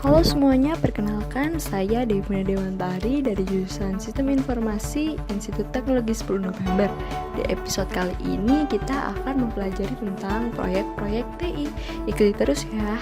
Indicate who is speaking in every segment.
Speaker 1: Halo semuanya, perkenalkan saya Devina Dewantari dari jurusan Sistem Informasi Institut Teknologi 10 November. Di episode kali ini kita akan mempelajari tentang proyek-proyek TI. Ikuti terus ya.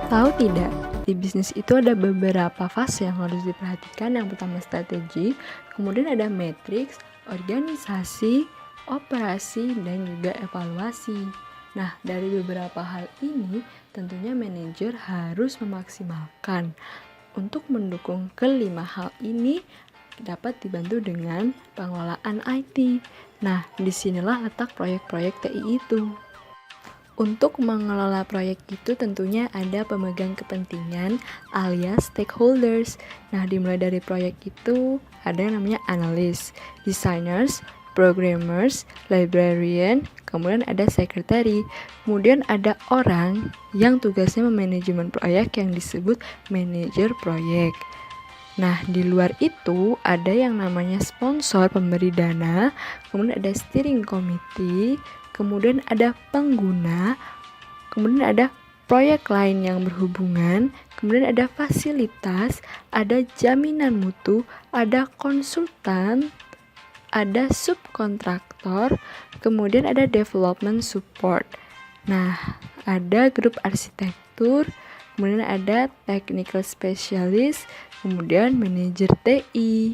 Speaker 1: Tahu tidak, di bisnis itu ada beberapa fase yang harus diperhatikan. Yang pertama strategi, kemudian ada matriks, organisasi, operasi, dan juga evaluasi. Nah, dari beberapa hal ini, tentunya manajer harus memaksimalkan. Untuk mendukung kelima hal ini, dapat dibantu dengan pengelolaan IT. Nah, disinilah letak proyek-proyek TI itu. Untuk mengelola proyek itu tentunya ada pemegang kepentingan alias stakeholders. Nah, dimulai dari proyek itu ada yang namanya analis, designers, programmers, librarian, kemudian ada secretary, kemudian ada orang yang tugasnya memanajemen proyek yang disebut manajer proyek. Nah, di luar itu ada yang namanya sponsor pemberi dana, kemudian ada steering committee, kemudian ada pengguna, kemudian ada proyek lain yang berhubungan, kemudian ada fasilitas, ada jaminan mutu, ada konsultan, ada subkontraktor, kemudian ada development support. Nah, ada grup arsitektur, kemudian ada technical specialist, kemudian manajer TI.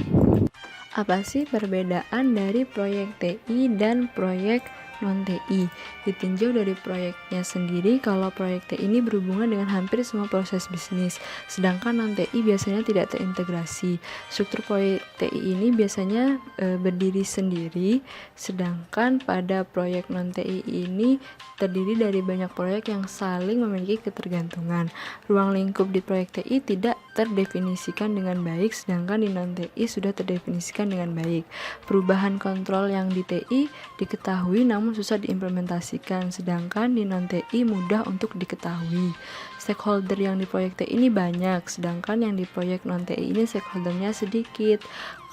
Speaker 1: Apa sih perbedaan dari proyek TI dan proyek non-TI? Ditinjau dari proyeknya sendiri, kalau proyek TI ini berhubungan dengan hampir semua proses bisnis, sedangkan non-TI biasanya tidak terintegrasi. Struktur proyek TI ini biasanya berdiri sendiri, sedangkan pada proyek non-TI ini terdiri dari banyak proyek yang saling memiliki ketergantungan. Ruang lingkup di proyek TI tidak terdefinisikan dengan baik, sedangkan di non-TI sudah terdefinisikan dengan baik. Perubahan kontrol yang di TI diketahui namun susah diimplementasikan, sedangkan di non-TI mudah untuk diketahui. Stakeholder yang di proyek TI ini banyak, sedangkan yang di proyek non-TI ini stakeholdernya sedikit.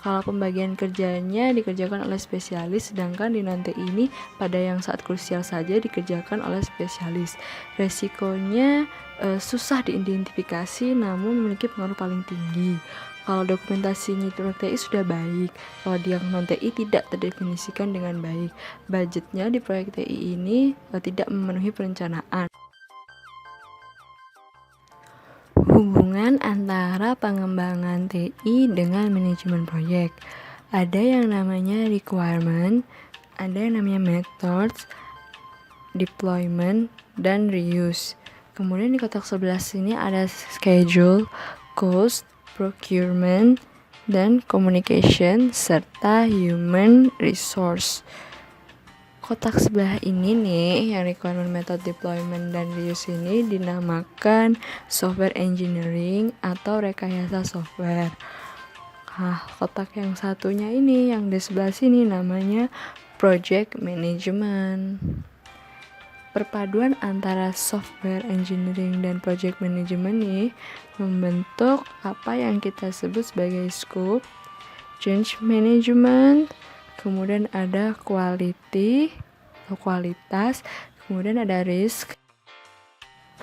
Speaker 1: Kalau pembagian kerjanya dikerjakan oleh spesialis, sedangkan di non-TI ini pada yang saat krusial saja dikerjakan oleh spesialis. Resikonya susah diidentifikasi namun memiliki pengaruh paling tinggi. Kalau dokumentasinya di proyek TI sudah baik, kalau di yang non-TI tidak terdefinisikan dengan baik. Budgetnya di proyek TI ini tidak memenuhi perencanaan. Hubungan antara pengembangan TI dengan manajemen proyek. Ada yang namanya requirement, ada yang namanya methods, deployment, dan reuse. Kemudian di kotak sebelah sini ada schedule, cost, procurement, dan communication, serta human resource. Kotak sebelah ini nih, yang requirement, method, deployment, dan reuse ini dinamakan software engineering atau rekayasa software. Nah, kotak yang satunya ini, yang di sebelah sini namanya project management. Perpaduan antara software engineering dan project management nih membentuk apa yang kita sebut sebagai scope, change management, kemudian ada quality atau kualitas, kemudian ada risk.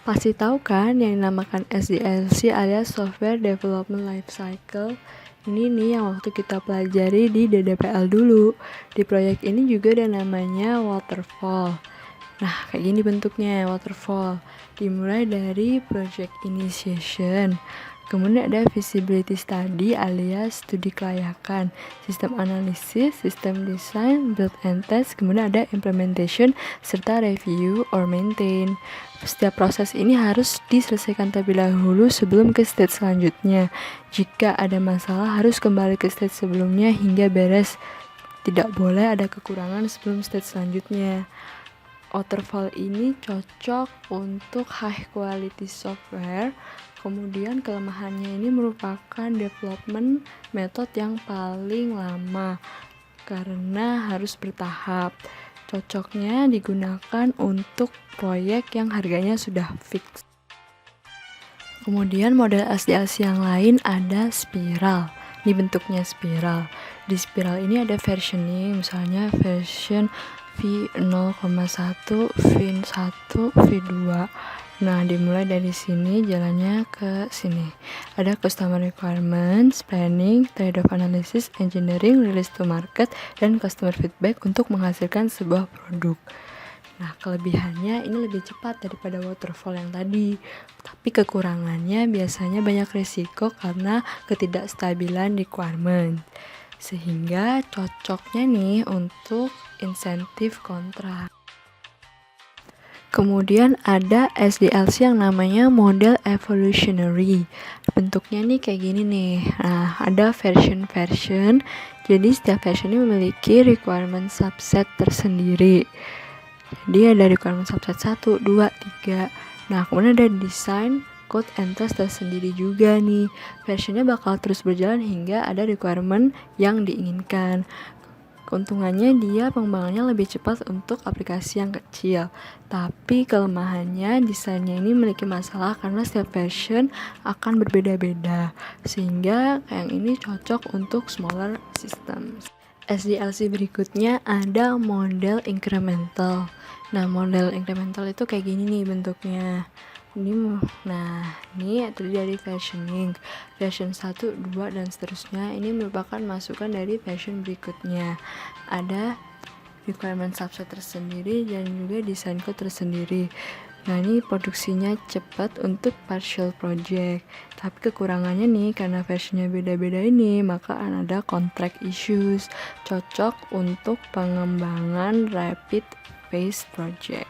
Speaker 1: Pasti tahu kan yang dinamakan SDLC alias Software Development Life Cycle. Ini nih yang waktu kita pelajari di DDPL dulu. Di proyek ini juga ada namanya waterfall. Nah, kayak gini bentuknya waterfall. Dimulai dari project initiation, kemudian ada feasibility study alias studi kelayakan, sistem analisis, sistem design, build and test, kemudian ada implementation, serta review or maintain. Setiap proses ini harus diselesaikan terlebih dahulu sebelum ke stage selanjutnya. Jika ada masalah harus kembali ke stage sebelumnya hingga beres. Tidak boleh ada kekurangan sebelum stage selanjutnya. Waterfall ini cocok untuk high quality software. Kemudian kelemahannya ini merupakan development method yang paling lama karena harus bertahap. Cocoknya digunakan untuk proyek yang harganya sudah fix. Kemudian model SDLC yang lain ada spiral. Ini bentuknya spiral. Di spiral ini ada versioning, misalnya version V0,1, V1, V2. Nah, dimulai dari sini jalannya ke sini. Ada customer requirements, planning, trade-off analysis, engineering, release to market, dan customer feedback untuk menghasilkan sebuah produk. Nah, kelebihannya ini lebih cepat daripada waterfall yang tadi. Tapi kekurangannya biasanya banyak risiko karena ketidakstabilan requirement. Sehingga cocoknya nih untuk insentif kontrak. Kemudian ada SDLC yang namanya model evolutionary. Bentuknya nih kayak gini nih. Nah, ada version. Jadi setiap version ini memiliki requirement subset tersendiri. Jadi ada requirement subset 1, 2, 3. Nah, kemudian ada design, code, and test tersendiri juga nih. Versionnya bakal terus berjalan hingga ada requirement yang diinginkan. Keuntungannya dia pengembangannya lebih cepat untuk aplikasi yang kecil. Tapi kelemahannya desainnya ini memiliki masalah karena setiap version akan berbeda-beda. Sehingga yang ini cocok untuk smaller systems. SDLC berikutnya ada model incremental. Nah, model incremental itu kayak gini nih bentuknya. Ini terdiri dari versioning, version 1, 2, dan seterusnya. Ini merupakan masukan dari version berikutnya. Ada requirement subset tersendiri dan juga design code tersendiri. Nah, ini produksinya cepat untuk partial project. Tapi kekurangannya nih, karena versinya beda-beda ini, maka ada contract issues. Cocok untuk pengembangan rapid phase project.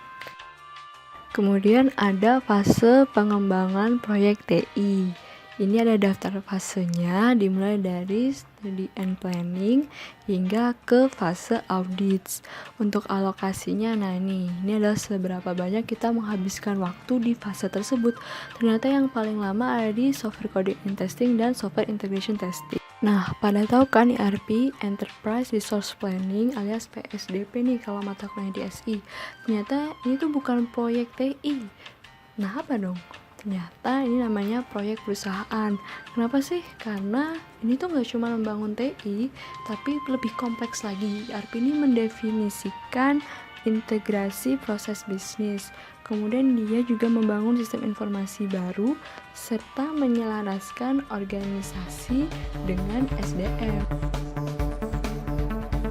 Speaker 1: Kemudian ada fase pengembangan proyek TI. Ini ada daftar fasenya, dimulai dari study and planning hingga ke fase audits. Untuk alokasinya, ini adalah seberapa banyak kita menghabiskan waktu di fase tersebut. Ternyata yang paling lama ada di software coding and testing dan software integration testing. Nah, pada tahu kan ERP, Enterprise Resource Planning alias PSDP nih kalau mata kuliah di SI. Ternyata ini tuh bukan proyek TI. Nah, apa dong? Ternyata ini namanya proyek perusahaan. Kenapa sih? Karena ini tuh gak cuma membangun TI, tapi lebih kompleks lagi. ERP ini mendefinisikan integrasi proses bisnis. Kemudian dia juga membangun sistem informasi baru serta menyelaraskan organisasi dengan SDM.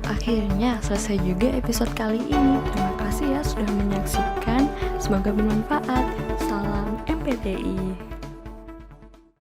Speaker 1: Akhirnya selesai juga episode kali ini. Terima kasih ya sudah menyaksikan. Semoga bermanfaat. Salam MPTI.